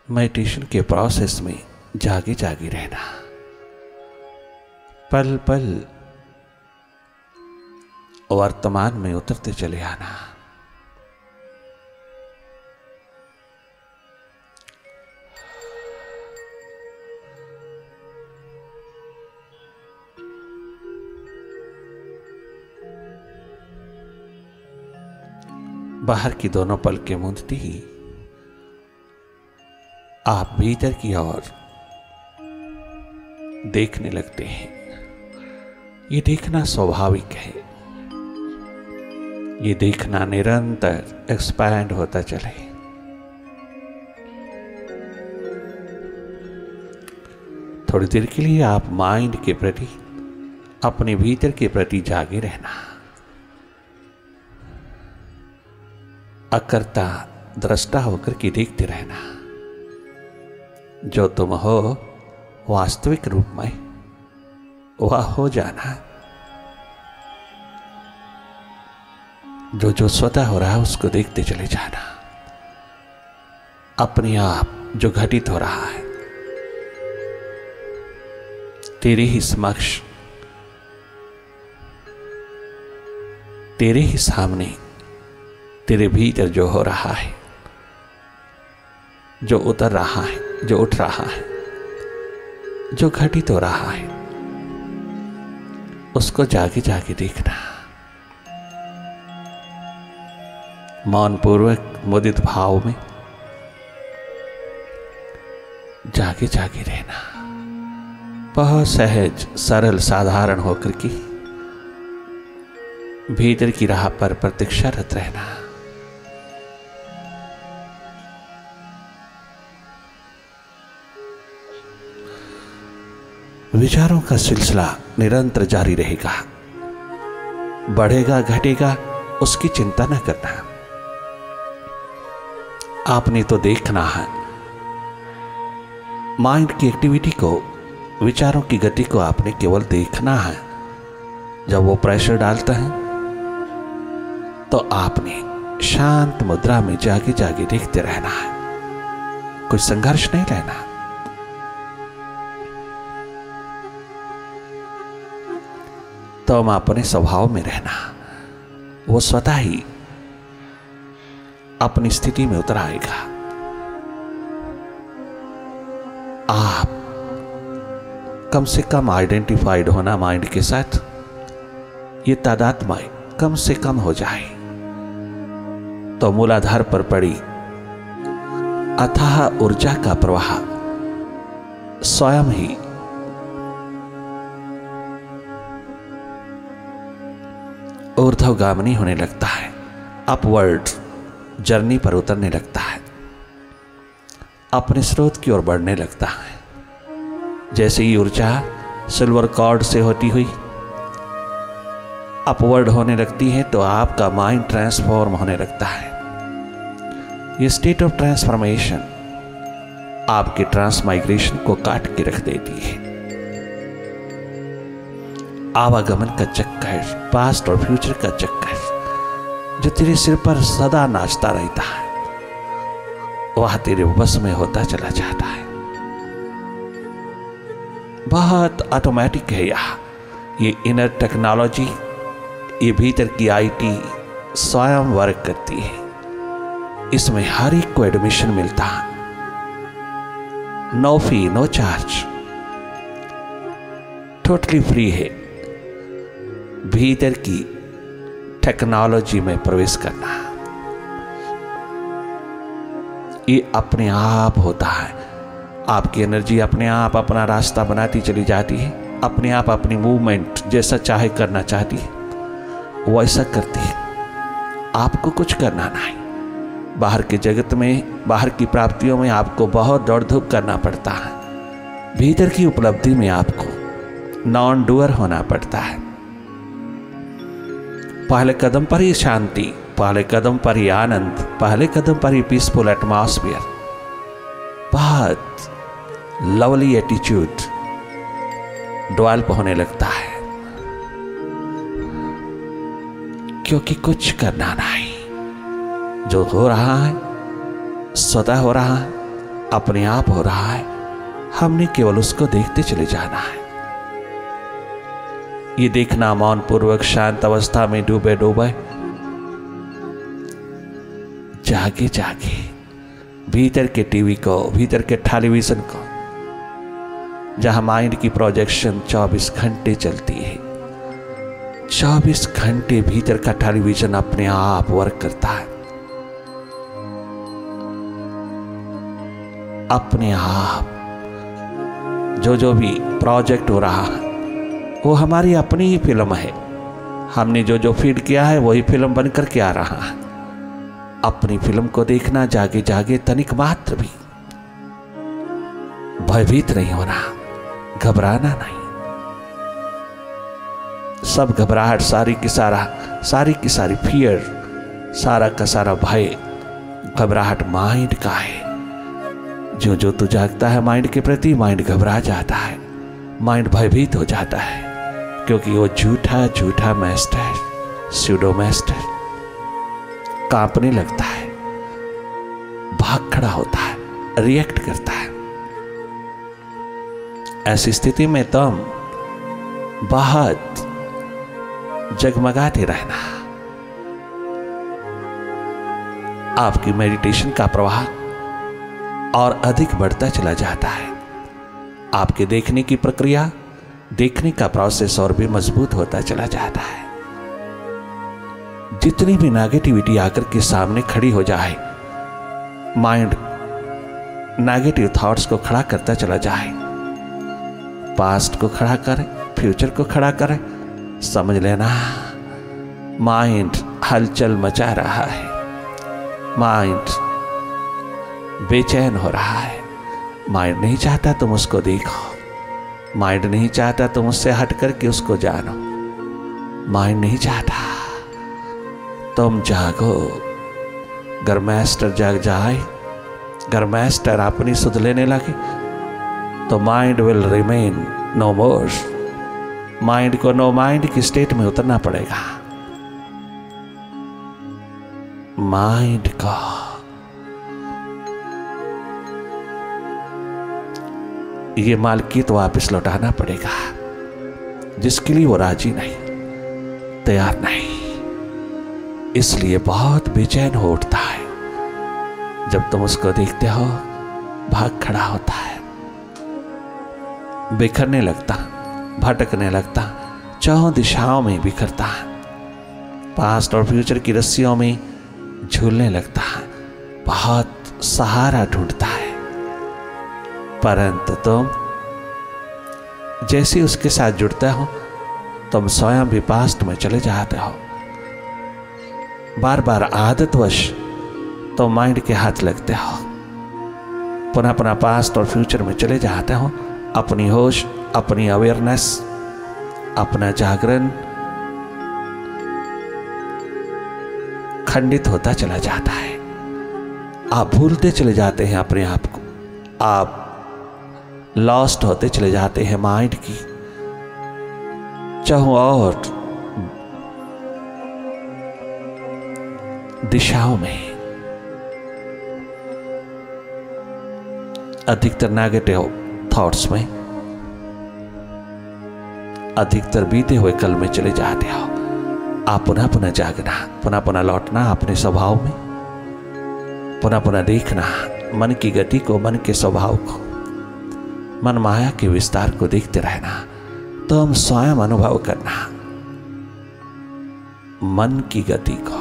Meditation के process में जागे जागे रहना, पल पल वर्तमान में उतरते चले आना। बाहर की दोनों पलकें मूंदती ही आप भीतर की ओर देखने लगते हैं। ये देखना स्वाभाविक है, ये देखना निरंतर एक्सपैंड होता चले। थोड़ी देर के लिए आप माइंड के प्रति, अपने भीतर के प्रति जागे रहना, अकर्ता दृष्टा होकर के देखते रहना। जो तुम हो वास्तविक रूप में वह हो जाना। जो जो स्वतः हो रहा है उसको देखते चले जाना। अपने आप जो घटित हो रहा है तेरे ही समक्ष, तेरे ही सामने, तेरे भीतर जो हो रहा है, जो उतर रहा है, जो उठ रहा है, जो घटित हो रहा है, उसको जागे जागे देखना। मौन पूर्वक मुदित भाव में जागे जागे रहना। बहुत सहज सरल साधारण होकर के भीतर की राह पर प्रतीक्षारत रहना। विचारों का सिलसिला निरंतर जारी रहेगा, बढ़ेगा घटेगा उसकी चिंता न करना। आपने तो देखना है माइंड की एक्टिविटी को, विचारों की गति को आपने केवल देखना है। जब वो प्रेशर डालता है तो आपने शांत मुद्रा में जागे जागे देखते रहना है, कोई संघर्ष नहीं लेना। तो हम अपने स्वभाव में रहना, वो स्वतः ही अपनी स्थिति में उतर आएगा। आप कम से कम आइडेंटिफाइड होना माइंड के साथ, ये तादात्म्य कम से कम हो जाए तो मूलाधार पर पड़ी अथाह ऊर्जा का प्रवाह स्वयं ही ऊर्ध्वगामिनी होने लगता है, अपवर्ड जर्नी पर उतरने लगता है, अपने स्रोत की ओर बढ़ने लगता है। जैसे ही ऊर्जा सिल्वर कॉर्ड से होती हुई अपवर्ड होने लगती है तो आपका माइंड ट्रांसफॉर्म होने लगता है। ये स्टेट ऑफ ट्रांसफॉर्मेशन आपके ट्रांसमाइग्रेशन को काट के रख देती है। आवागमन का चक्कर, पास्ट और फ्यूचर का चक्कर जो तेरे सिर पर सदा नाचता रहता है, वह तेरे बस में होता चला जाता है। बहुत ऑटोमेटिक है ये इनर टेक्नोलॉजी, ये भीतर की आईटी स्वयं वर्क करती है। इसमें हर एक को एडमिशन मिलता है, no fee no charge, totally free है भीतर की टेक्नोलॉजी में प्रवेश करना। ये अपने आप होता है, आपकी एनर्जी अपने आप अपना रास्ता बनाती चली जाती है, अपने आप अपनी मूवमेंट जैसा चाहे करना चाहती है वैसा करती है। आपको कुछ करना नहीं। बाहर के जगत में, बाहर की प्राप्तियों में आपको बहुत दौड़ धूप करना पड़ता है। भीतर की उपलब्धि में आपको नॉन डूअर होना पड़ता है। पहले कदम पर ही शांति, पहले कदम पर ही आनंद, पहले कदम पर ही पीसफुल एटमॉस्फेयर, बहुत लवली एटीट्यूड डेवलप होने लगता है। क्योंकि कुछ करना नहीं, जो हो रहा है स्वतः हो रहा है, अपने आप हो रहा है, हमने केवल उसको देखते चले जाना है। ये देखना मौन पूर्वक शांत अवस्था में डूबे डूबे, जागे जागे भीतर के टीवी को, भीतर के टेलीविजन को, जहां माइंड की प्रोजेक्शन 24 घंटे चलती है। 24 घंटे भीतर का टेलीविजन अपने आप वर्क करता है, अपने आप। जो भी प्रोजेक्ट हो रहा है वो हमारी अपनी ही फिल्म है। हमने जो फीड किया है वही फिल्म बन करके आ रहा है। अपनी फिल्म को देखना, जागे जागे तनिक मात्र भी भयभीत नहीं होना, घबराना नहीं। सब घबराहट, सारी की सारी फियर, सारा का सारा भय, घबराहट माइंड का है। जो तू जागता है माइंड के प्रति, माइंड घबरा जाता है, माइंड भयभीत हो जाता है, क्योंकि वो झूठा मास्टर, स्यूडो मास्टर कांपने लगता है, भाग खड़ा होता है, रिएक्ट करता है। ऐसी स्थिति में तुम बहुत जगमगाते रहना। आपकी मेडिटेशन का प्रवाह और अधिक बढ़ता चला जाता है। आपके देखने की प्रक्रिया, देखने का प्रोसेस और भी मजबूत होता चला जाता है। जितनी भी नेगेटिविटी आकर के सामने खड़ी हो जाए, माइंड नेगेटिव थॉट्स को खड़ा करता चला जाए, पास्ट को खड़ा करे, फ्यूचर को खड़ा करे, समझ लेना माइंड हलचल मचा रहा है, माइंड बेचैन हो रहा है। माइंड नहीं चाहता तुम उसको देखो, माइंड नहीं चाहता तुम उससे हट करके उसको जानो, माइंड नहीं चाहता तुम जागो। अगर मास्टर जाग जाए, अगर मास्टर अपनी सुध लेने लगे, तो mind will remain no more. Mind को नो माइंड की स्टेट में उतरना पड़ेगा। माइंड का ये मालकियत वापस लौटाना पड़ेगा, जिसके लिए वो राजी नहीं, तैयार नहीं। इसलिए बहुत बेचैन हो उठता है। जब तुम उसको देखते हो, भाग खड़ा होता है, बिखरने लगता, भटकने लगता, चारों दिशाओं में बिखरता है, पास्ट और फ्यूचर की रस्सियों में झूलने लगता है, बहुत सहारा ढूंढता है। परंतु तुम जैसे उसके साथ जुड़ते हो, तुम स्वयं भी पास्ट में चले जाते हो। बार बार आदतवश तो माइंड के हाथ लगते हो, पुनः पुनः पास्ट और फ्यूचर में चले जाते हो। अपनी होश, अपनी अवेयरनेस, अपना जागरण खंडित होता चला जाता है। आप भूलते चले जाते हैं अपने आप को, आप लॉस्ट होते चले जाते हैं माइंड की चाहों और दिशाओं में। अधिकतर नेगेटिव थॉट्स में, अधिकतर बीते हुए कल में चले जाते हो। आप पुनः पुनः जागना, पुनः पुनः लौटना अपने स्वभाव में, पुनः पुनः देखना मन की गति को, मन के स्वभाव को, मन माया के विस्तार को देखते रहना। तो हम स्वयं अनुभव करना मन की गति को,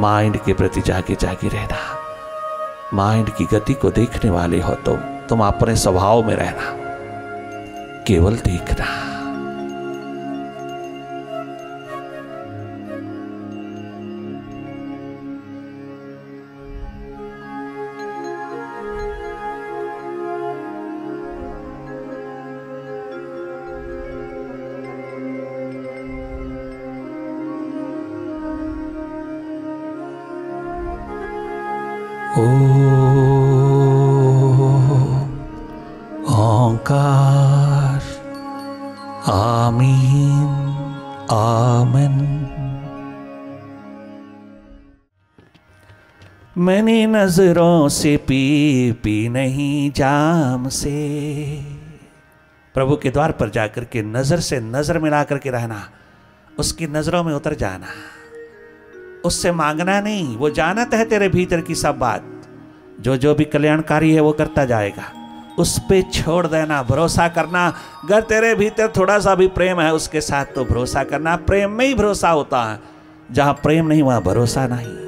माइंड के प्रति जागे जागे रहना। माइंड की गति को देखने वाले हो तुम अपने स्वभाव में रहना, केवल देखना। ओंकार, आमीन, आमीन। मैंने नजरों से पी नहीं जाम से। प्रभु के द्वार पर जाकर के नजर से नजर मिला करके रहना, उसकी नजरों में उतर जाना, उससे मांगना नहीं। वो जानत है तेरे भीतर की सब बात, जो भी कल्याणकारी है वो करता जाएगा। उस पे छोड़ देना, भरोसा करना। अगर तेरे भीतर थोड़ा सा भी प्रेम है उसके साथ तो भरोसा करना। प्रेम में ही भरोसा होता है, जहां प्रेम नहीं वहां भरोसा नहीं।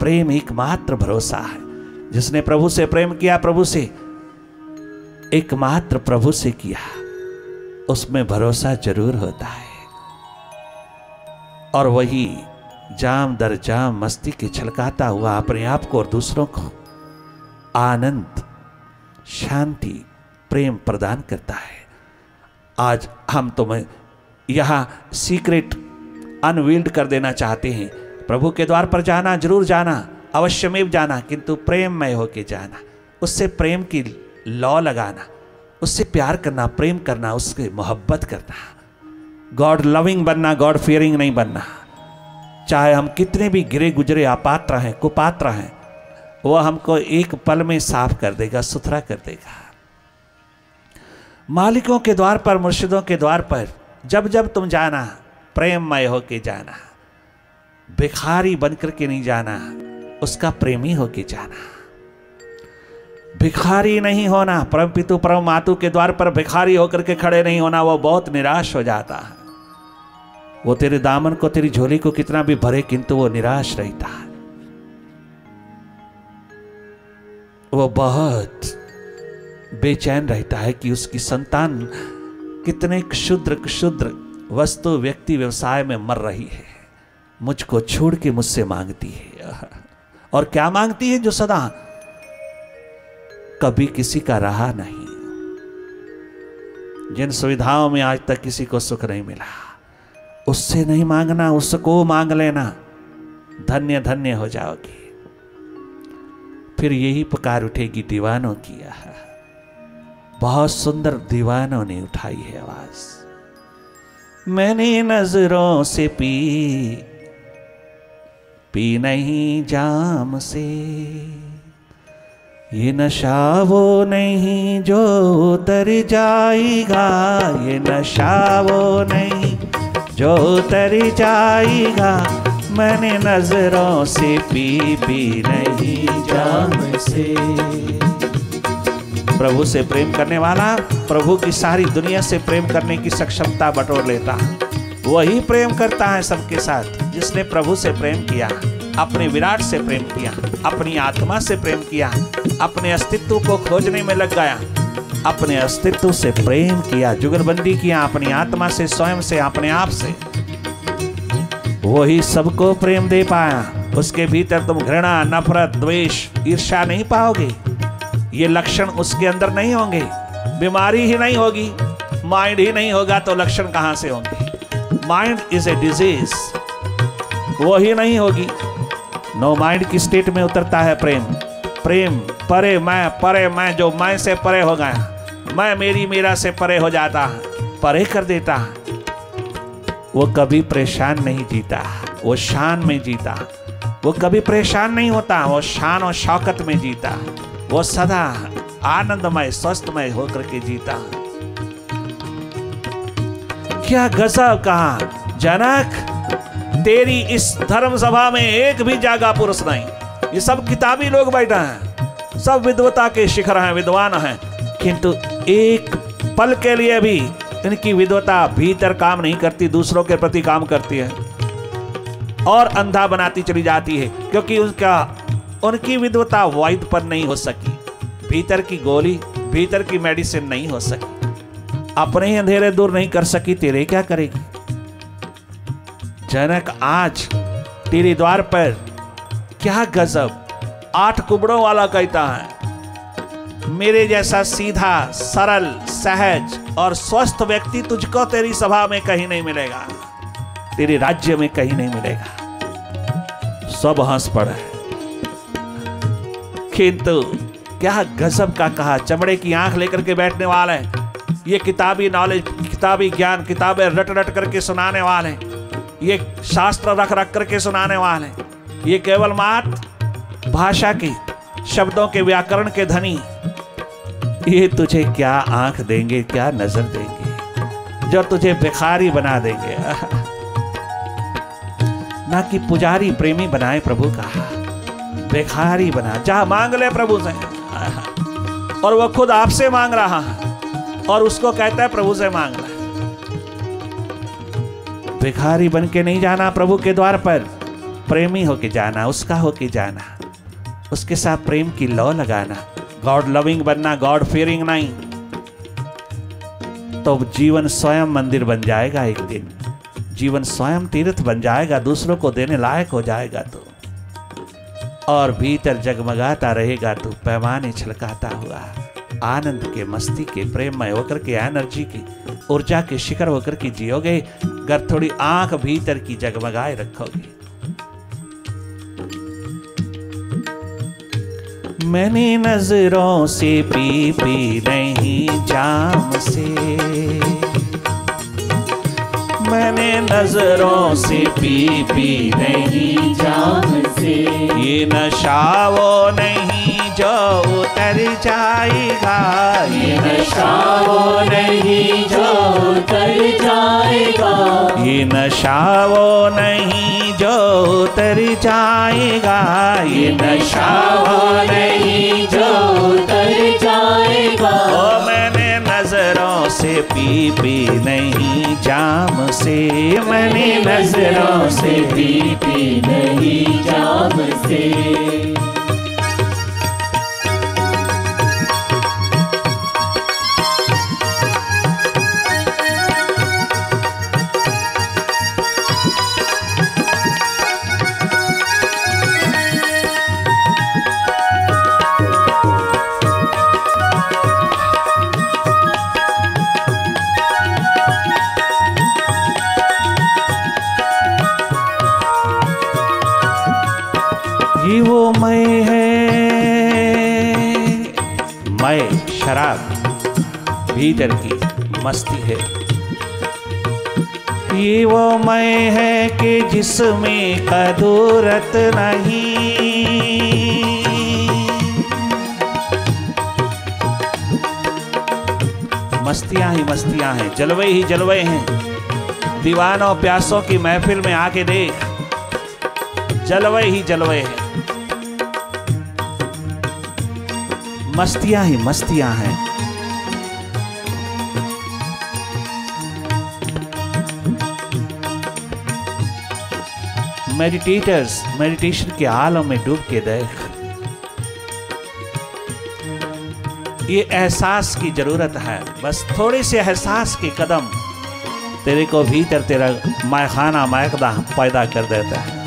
प्रेम एकमात्र भरोसा है। जिसने प्रभु से प्रेम किया, प्रभु से एकमात्र प्रभु से किया, उसमें भरोसा जरूर होता है। और वही जाम दर जाम मस्ती के छलकाता हुआ अपने आप को और दूसरों को आनंद, शांति, प्रेम प्रदान करता है। आज हम तुम्हें यहां सीक्रेट अनवील्ड कर देना चाहते हैं। प्रभु के द्वार पर जाना, जरूर जाना, अवश्यमेव जाना, किंतु प्रेममय होके जाना। उससे प्रेम की लौ लगाना, उससे प्यार करना, प्रेम करना, उससे मोहब्बत करना। गॉड लविंग बनना, गॉड फियरिंग नहीं बनना। चाहे हम कितने भी गिरे गुजरे अपात्र हैं, कुपात्र हैं, वो हमको एक पल में साफ कर देगा, सुथरा कर देगा। मालिकों के द्वार पर, मुर्शिदों के द्वार पर जब जब तुम जाना, प्रेममय होके जाना। भिखारी बनकर के नहीं जाना, उसका प्रेमी होके जाना। भिखारी नहीं होना, परम पितु परम मातु के द्वार पर भिखारी होकर के खड़े नहीं होना, वो बहुत निराश हो जाता है। वो तेरे दामन को, तेरी झोली को कितना भी भरे, किंतु वो निराश रहता है। वो बहुत बेचैन रहता है कि उसकी संतान कितने क्षुद्र वस्तु, व्यक्ति, व्यवसाय में मर रही है, मुझको छोड़ के मुझसे मांगती है। और क्या मांगती है? जो सदा कभी किसी का रहा नहीं, जिन सुविधाओं में आज तक किसी को सुख नहीं मिला, उससे नहीं मांगना, उसको मांग लेना, धन्य धन्य हो जाओगी। फिर यही पुकार उठेगी दीवानों की। बहुत सुंदर दीवानों ने उठाई है आवाज। मैंने नजरों से पी नहीं जाम से, ये नशा वो नहीं जो उतर जाएगा, ये नशा वो नहीं जो उतर जाएगा। मैंने नजरों से पी नहीं जाम से। प्रभु से प्रेम करने वाला प्रभु की सारी दुनिया से प्रेम करने की सक्षमता बटोर लेता है। वही प्रेम करता है सबके साथ। जिसने प्रभु से प्रेम किया, अपने विराट से प्रेम किया, अपनी आत्मा से प्रेम किया, अपने अस्तित्व को खोजने में लग गया, अपने अस्तित्व से प्रेम किया, जुगलबंदी किया अपनी आत्मा से, स्वयं से, अपने आप से, वही सबको प्रेम दे पाया। उसके भीतर तुम घृणा, नफरत, द्वेष, ईर्ष्या नहीं पाओगे। ये लक्षण उसके अंदर नहीं होंगे। बीमारी ही नहीं होगी, माइंड ही नहीं होगा तो लक्षण कहां से होंगे? माइंड इज ए डिजीज, वो ही नहीं होगी। नो माइंड की स्टेट में उतरता है प्रेम। प्रेम परे मैं, जो मैं से परे हो गया, मैं मेरी मेरा से परे हो जाता है, परे कर देता है। वो कभी परेशान नहीं जीता, वो शान में जीता। वो कभी परेशान नहीं होता, वो शान और शौकत में जीता। वो सदा आनंदमय, स्वस्थमय होकर के जीता। क्या गजब कहा जनक, तेरी इस धर्म सभा में एक भी जागा पुरुष नहीं। ये सब किताबी लोग बैठे हैं, सब विद्वता के शिखर हैं, विद्वान हैं, किंतु एक पल के लिए भी इनकी विद्वता भीतर काम नहीं करती, दूसरों के प्रति काम करती है और अंधा बनाती चली जाती है। क्योंकि उनकी विद्वता वैध पर नहीं हो सकी, भीतर की गोली, भीतर की मेडिसिन नहीं हो सकी, अपने ही अंधेरे दूर नहीं कर सकी, तेरे क्या करेगी? जनक आज तेरे द्वार पर क्या गजब, 8 कुबड़ों वाला कहता है, मेरे जैसा सीधा, सरल, सहज और स्वस्थ व्यक्ति तुझको तेरी सभा में कहीं नहीं मिलेगा, तेरे राज्य में कहीं नहीं मिलेगा। सब हंस पड़े। किंतु क्या गजब का कहा, चमड़े की आंख लेकर के बैठने वाले, ये किताबी नॉलेज, किताबी ज्ञान, किताबें रट रट करके सुनाने वाले, ये शास्त्र रख रख करके सुनाने वाले, ये केवल मात्र भाषा के, शब्दों के, व्याकरण के धनी, ये तुझे क्या आंख देंगे, क्या नजर देंगे, जो तुझे भिखारी बना देंगे। ना कि पुजारी प्रेमी बनाए प्रभु का, भिखारी बना। जा मांग ले प्रभु से, और वह खुद आपसे मांग रहा है और उसको कहता है प्रभु से मांग ले। भिखारी बन के नहीं जाना प्रभु के द्वार पर, प्रेमी होके जाना, उसका होके जाना, उसके साथ प्रेम की लौ लगाना, गॉड लविंग बनना, गॉड फियरिंग नहीं। तो जीवन स्वयं मंदिर बन जाएगा, एक दिन जीवन स्वयं तीर्थ बन जाएगा, दूसरों को देने लायक हो जाएगा तो, और भीतर जगमगाता रहेगा तो, पैमाने छलकाता हुआ आनंद के, मस्ती के, प्रेममय होकर के, एनर्जी की, ऊर्जा के शिखर होकर के जियोगे। अगर थोड़ी आंख भीतर की जगमगाए रखोगे। मैंने नजरों से पी नहीं जाम से, मैंने नजरों से पी नहीं जाम से, ये नशा वो नहीं जो उतर जाएगा, ये नशा वो नहीं जो उतर जाएगा, ये नशा वो नहीं जो उतर जाएगा, ये नशा वो नहीं जो उतर जाएगा। ओ मैंने नजरों से पी नहीं जाम से, मैंने नजरों से पी नहीं जाम से। ये वो मैं है, मैं शराब भीतर की मस्ती है, ये वो मैं है कि जिसमें कदूरत नहीं, मस्तियां ही मस्तियां हैं, जलवे ही जलवे हैं। दीवानों प्यासों की महफिल में आके देख, जलवे ही जलवे हैं, मस्तियां ही मस्तियां हैं। मेडिटेटर्स मेडिटेशन के आलम में डूब के देख, ये एहसास की जरूरत है, बस थोड़े से एहसास के कदम तेरे को भीतर तेरा मायखाना मायकदा पैदा कर देता है।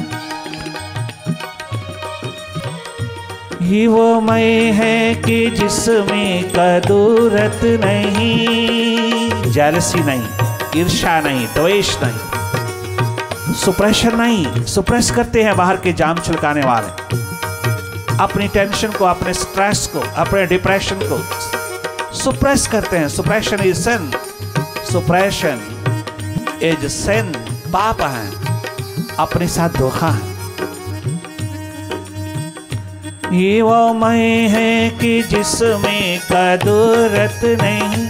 ये वो मैं है कि जिसमें कदूरत नहीं, जेलसी नहीं, ईर्ष्या नहीं, द्वेष नहीं, सुप्रेशन नहीं। सुप्रेस करते हैं बाहर के जाम छलकाने वाले, अपनी टेंशन को, अपने स्ट्रेस को, अपने डिप्रेशन को सुप्रेस करते हैं। सुप्रेशन इज सिन, सुप्रेशन इज सिन, पाप है, अपने साथ धोखा है। ये वो मैं है कि जिसमें कदूरत नहीं,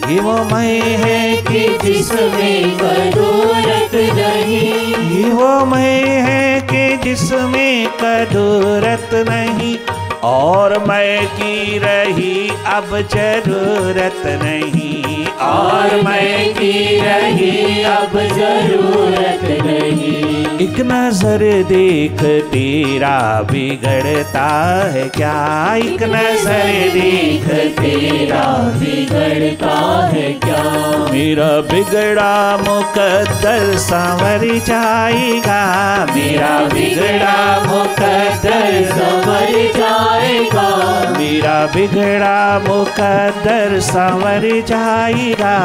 ये वो मैं है कि जिसमें कदूरत नहीं, ये वो मैं है कि जिसमें कदूरत नहीं, और मैं की रही अब जरूरत नहीं, और मैं की रही अब जरूरत नहीं। एक नजर देख तेरा बिगड़ता है क्या, एक नजर देख तेरा बिगड़ता है क्या, मेरा बिगड़ा मुकद्दर संवर जाएगा, मेरा बिगड़ा मुकद्दर संवर जाएगा, मेरा बिगड़ा मुकद्दर संवर जाएगा,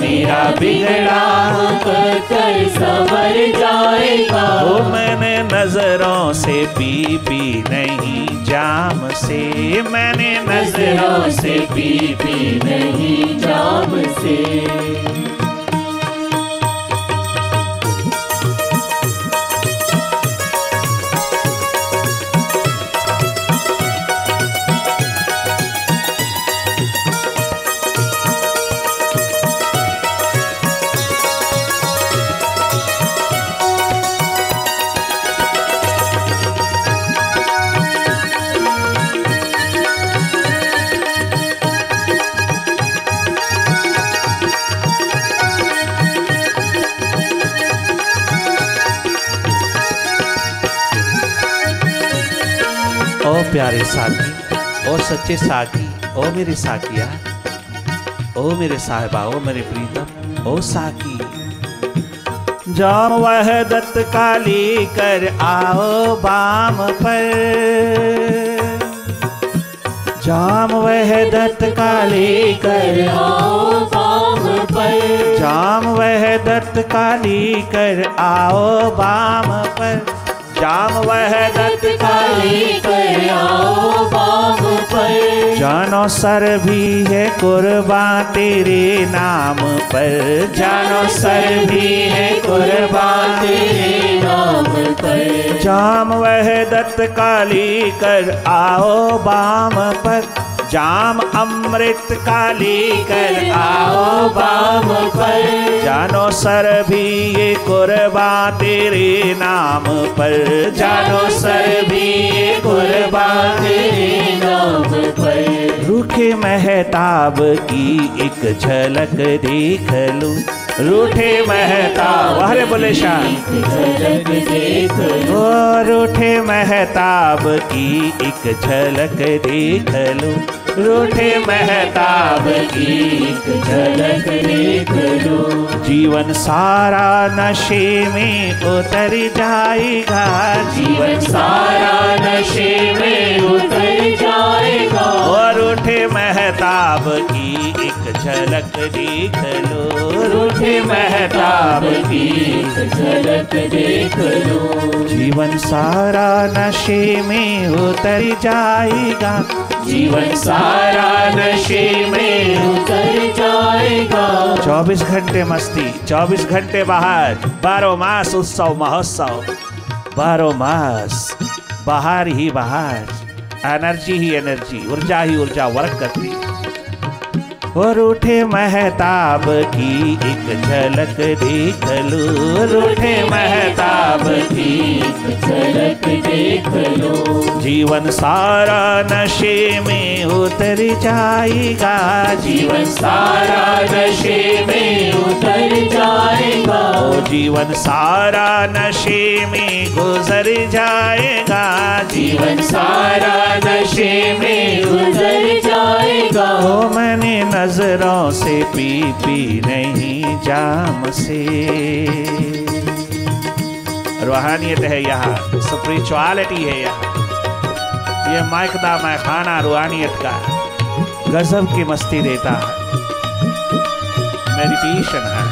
मेरा बिगड़ा मुकद्दर संवर जाएगा। वो मैंने नजरों से पी नहीं जाम से, मैंने नजरों से पी नहीं जाम से। प्यारे साकी, ओ सच्चे साकी, ओ मेरे साकिया, ओ मेरे साहिबा, ओ मेरे प्रीतम, ओ साकी। जाम वहदत काली कर आओ बाम पर, जाम वहदत काली कर आओ बाम पर, जाम वहदत काली कर आओ बाम पर, जाम वहदत काली कर आओ बाम पर। जानो सर भी है कुर्बान तेरे नाम पर, जानो सर भी है कुर्बान तेरे नाम पर। जाम वहदत काली कर आओ बाम पर, जाम अमृत काली कर आओ बाम पर। जानो सर भी ये कुर्बान तेरे नाम पर, जानो सर भी ये कुर्बान तेरे नाम पर। रूखे महताब की एक झलक देख लूं, रूठे महताब, हरे बोले शाह, झलक देख लूं, रूठे महताब की एक झलक देख लूं, रूठे महताब की एक झलक देख लूं। जीवन सारा नशे में उतर जाएगा, जीवन सारा नशे में उतर जाएगा। और रूठे महताब की एक झलक देख लो, रूठे महताब की एक झलक देख लो। जीवन सारा नशे में उतर जाएगा, जीवन सारा नशे में उतर जाएगा। 24 घंटे मस्ती, 24 घंटे बाहर, 12 मास उत्सव महोत्सव, 12 मास बाहर ही बाहर, एनर्जी ही एनर्जी, ऊर्जा ही ऊर्जा वर्क करती है। और रूठे महताब की एक झलक देख लो, रूठे महताब की एक झलक देख लो। जीवन सारा नशे में उतर जाएगा, जीवन सारा नशे में उतर जाएगा। ओ जीवन सारा नशे में गुजर जाएगा, जीवन सारा नशे में गुजर जाएगा। ओ मैंने नजरों से पी नहीं जाम से। रूहानियत है यहाँ, स्पिरिचुअलिटी है यहाँ, ये मायकदा मैं खाना रूहानियत का गजब की मस्ती देता है, मेडिटेशन है।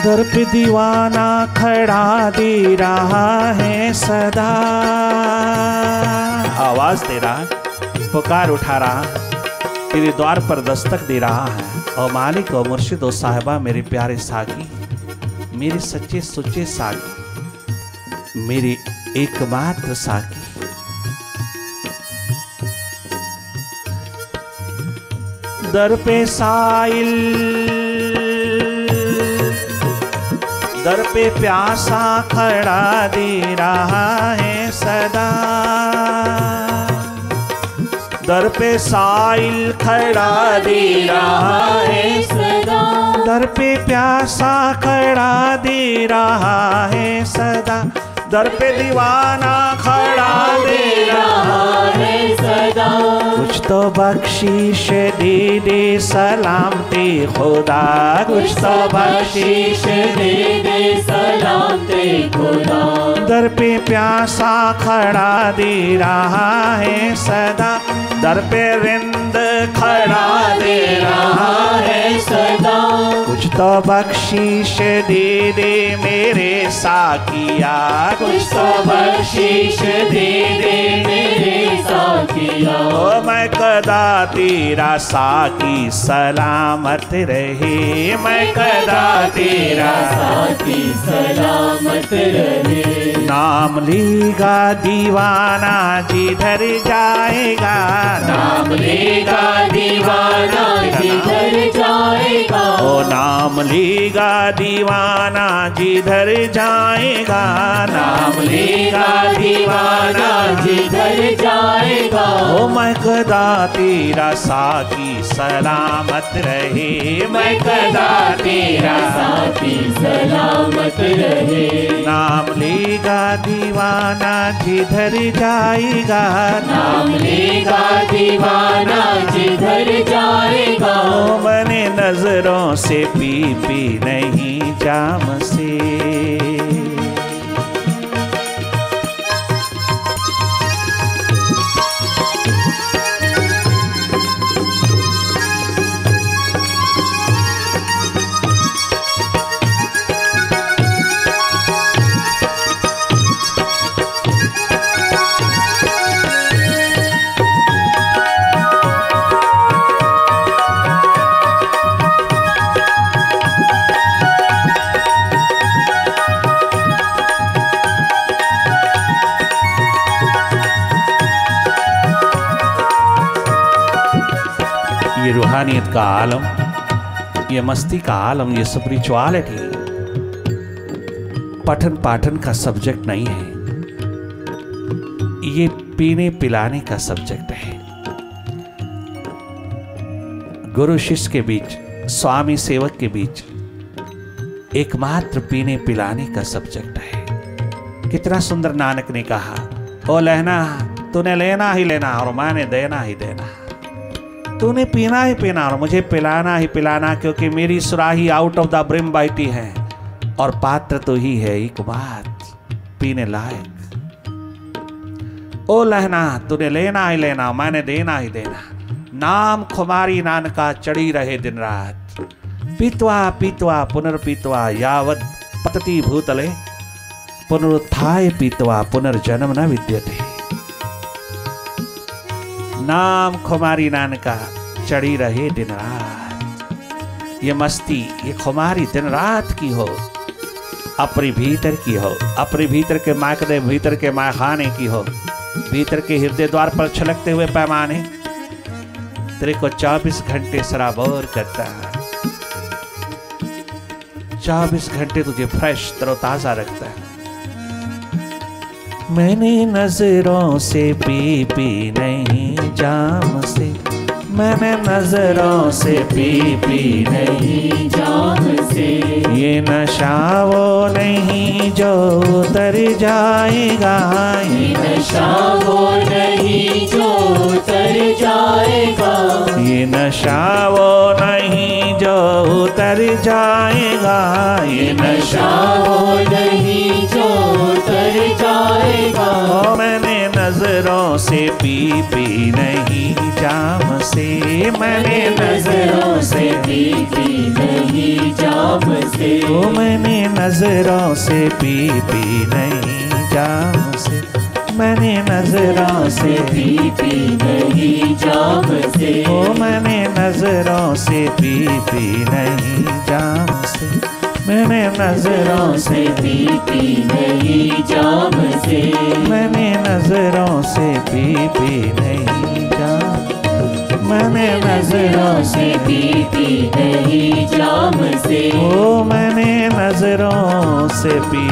दर पे दीवाना खड़ा दे रहा है सदा, आवाज दे रहा, पुकार उठा रहा, तेरे द्वार पर दस्तक दे रहा है। और मालिक और मुर्शिद और साहिबा, मेरे प्यारे साकी, मेरे सच्चे सुच्चे साकी, मेरे एकमात्र साकी। दर पे साइल, दर पे प्यासा खड़ा दे रहा है सदा, दर पे साइल खड़ा दे रहा है सदा, दर पे प्यासा खड़ा दे रहा है सदा, दर पे दीवाना खड़ा दे रहा है सदा। कुछ तो बख्शीश दे दे सलामते खुदा, कुछ तो बख्शीश दे दे सलामते खुदा। दर पे प्यासा खड़ा दे रहा है सदा, दर पे रिंद खड़ा दे रहा है सदा। कुछ तो बख्शीश दे दे मेरे साकिया, कुछ तो बख्शीश दे दे मेरे साकिया। ओ मैं कदा तेरा साकी सलामत रहे, मैं कदा तेरा साकी सलामत रहे। नाम लेगा दीवाना जिधर जाएगा, नाम लेगा दीवाना जिधर जाएगा। ओ नाम लेगा दीवाना जिधर जाएगा, नाम लेगा दीवाना जिधर जाएगा। ओ मैं कदा तेरा साकी सलामत रहे, मैं कदा तेरा साकी सलामत रहे। नाम लेगा दीवाना जिधर जाएगा, नाम लेगा दीवाना जिधर जाएगा। ओ मैंने नजरों से पी नहीं जाम से। ये रूहानियत का आलम, ये मस्ती का आलम, ये स्पिरिचुअलिटी पठन पाठन का सब्जेक्ट नहीं है, ये पीने पिलाने का सब्जेक्ट है। गुरु शिष्य के बीच, स्वामी सेवक के बीच एकमात्र पीने पिलाने का सब्जेक्ट है। कितना सुंदर नानक ने कहा, ओ लहना तूने लेना ही लेना और मैंने देना ही देना, तूने पीना ही पीना और मुझे पिलाना ही पिलाना, क्योंकि मेरी सुराही आउट ऑफ द ब्रिम बहती है और पात्र तो ही है एक बात पीने लायक। ओ लहना तूने लेना ही लेना मैंने देना ही देना, नाम खुमारी नानका चढ़ी रहे दिन रात, पीत्वा पीत्वा पुनर्पीत्वा यावत पतति भूतले, पुनरुत्थाय पीत्वा पुनर्जन्म न विद्यते। नाम खुमारी नानका चढ़ी रहे दिन रात। ये मस्ती, ये खुमारी दिन रात की हो, अपने भीतर की हो, अपने भीतर के मायके भीतर के मायखाने की हो, भीतर के हृदय द्वार पर छलकते हुए पैमाने तेरे को 24 घंटे सराबोर करता है, 24 घंटे तुझे फ्रेश तरोताजा रखता है। मैंने नजरों से पी नहीं जाम से, मैंने नजरों से पी नहीं जाम से। ये नशा वो नहीं जो उतर जाएगा, ये नशा वो नहीं जो उतर जाएगा। ये नशा वो नहीं जो उतर जाएगा, ये नशा वो नहीं जो उतर जाएगा। ओ मैंने नजरों से पी नहीं जाम से, मैंने नजरों से पी नहीं जाम से। ओ मैंने नजरों से पी नहीं जाम से, मैंने नजरों से पी नहीं जाम से। ओ मैंने नजरों से पी नहीं जाम से, मैंने नजरों से पी नहीं जाम से। मैंने नजरों से पी नहीं जाम, मैंने नजरों से पी नहीं जाम से। ओ मैंने नजरों से पी